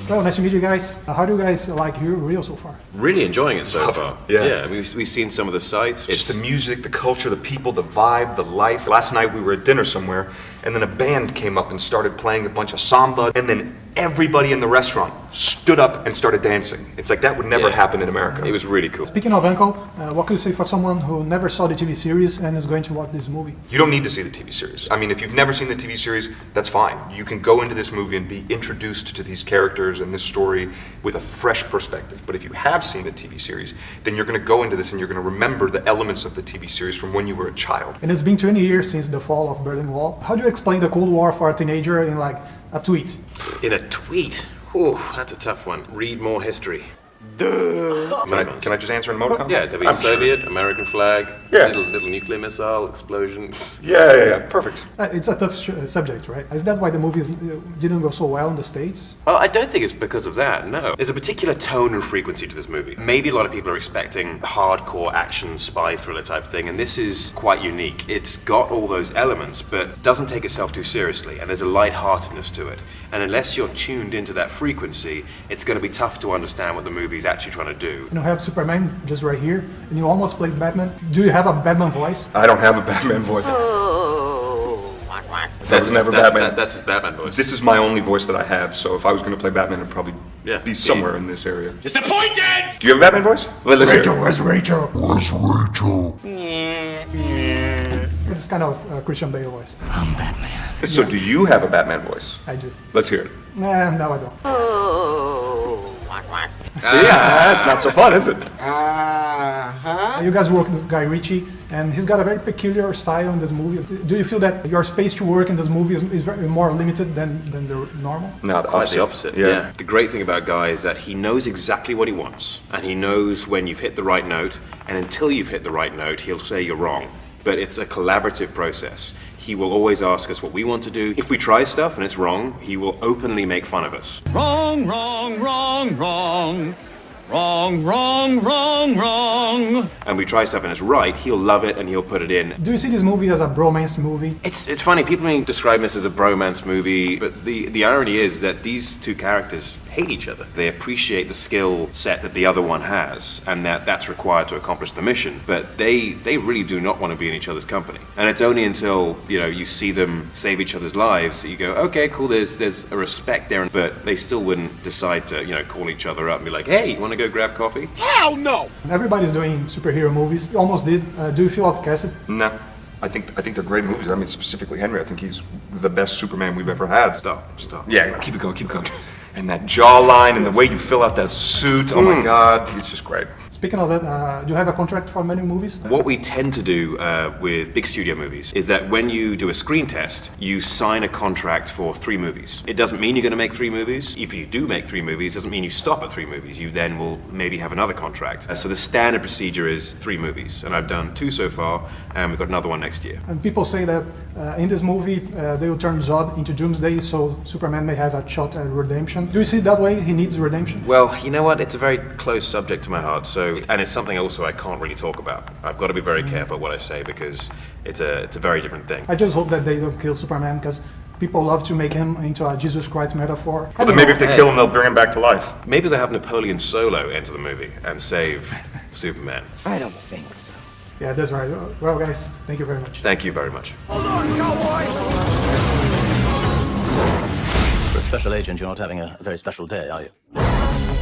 Well, nice to meet you guys. How do you guys like Rio so far? Really enjoying it so far. Yeah. We've seen some of the sights. It's the music, the culture, the people, the vibe, the life. Last night we were at dinner somewhere, and then a band came up and started playing a bunch of samba, and then everybody in the restaurant stood up and started dancing. It's like that would never happen in America. It was really cool. Speaking of Uncle, what can you say for someone who never saw the TV series and is going to watch this movie? You don't need to see the TV series. I mean, if you've never seen the TV series, that's fine. You can go into this movie and be introduced to these characters and this story with a fresh perspective. But if you have seen the TV series, then you're going to go into this and you're going to remember the elements of the TV series from when you were a child. And it's been 20 years since the fall of Berlin Wall. How do you explain the Cold War for a teenager in like a tweet? In a tweet? Ooh, that's a tough one. Read more history. Can I just answer in emoticon? Yeah, there'll be Soviet, sure. American flag, Yeah. little nuclear missile, explosion. Yeah, perfect. It's a tough subject, right? Is that why the movie didn't go so well in the States? Well, I don't think it's because of that, no. There's a particular tone and frequency to this movie. Maybe a lot of people are expecting hardcore action spy thriller type thing, and this is quite unique. It's got all those elements, but doesn't take itself too seriously, and there's a lightheartedness to it. And unless you're tuned into that frequency, it's going to be tough to understand what the movie's actually trying to do. You have Superman just right here, and you almost played Batman. Do you have a Batman voice? I don't have a Batman voice. That's never Batman. That's his Batman voice. This is my only voice that I have, so if I was going to play Batman, it'd probably be somewhere in this area. Disappointed! Do you have a Batman voice? Well, listen. Where's Rachel? It's kind of a Christian Bale voice. I'm Batman. So do you have a Batman voice? I do. Let's hear it. Nah, no, I don't. See, that's not so fun, is it? You guys work with Guy Ritchie, and he's got a very peculiar style in this movie. Do you feel that your space to work in this movie is very more limited than the normal? No, Quite the opposite. Yeah. The great thing about Guy is that he knows exactly what he wants, and he knows when you've hit the right note, and until you've hit the right note, he'll say you're wrong. But it's a collaborative process. He will always ask us what we want to do. If we try stuff and it's wrong, he will openly make fun of us. Wrong, wrong, wrong, wrong. Wrong, wrong, wrong, wrong. And we try stuff and it's right, he'll love it and he'll put it in. Do you see this movie as a bromance movie? It's funny, people may describe this as a bromance movie, but the irony is that these two characters hate each other. They appreciate the skill set that the other one has, and that's required to accomplish the mission, but they really do not want to be in each other's company. And it's only until, you see them save each other's lives that you go, okay, cool, there's a respect there, but they still wouldn't decide to, call each other up and be like, hey, you want to go grab coffee? Hell no! Everybody's doing superhero movies. You almost did. Do you feel outcasted? No. I think they're great movies. I mean, specifically Henry, I think he's the best Superman we've ever had. Stop. Yeah, keep it going. And that jawline and the way you fill out that suit, oh my God, it's just great. Speaking of it, do you have a contract for many movies? What we tend to do with big studio movies is that when you do a screen test, you sign a contract for 3 movies. It doesn't mean you're going to make 3 movies. If you do make 3 movies, it doesn't mean you stop at 3 movies. You then will maybe have another contract. So the standard procedure is 3 movies, and I've done 2 so far, and we've got another one next year. And people say that in this movie, they will turn Zod into Doomsday, so Superman may have a shot at redemption. Do you see it that way? He needs redemption? Well, you know what? It's a very close subject to my heart, and it's something also I can't really talk about. I've got to be very careful what I say because it's a very different thing. I just hope that they don't kill Superman, because people love to make him into a Jesus Christ metaphor. Well, then maybe if they kill him, they'll bring him back to life. Maybe they'll have Napoleon Solo enter the movie and save Superman. I don't think so. Yeah, that's right. Well, guys, thank you very much. Thank you very much. Hold on, cowboy! For a special agent, you're not having a very special day, are you?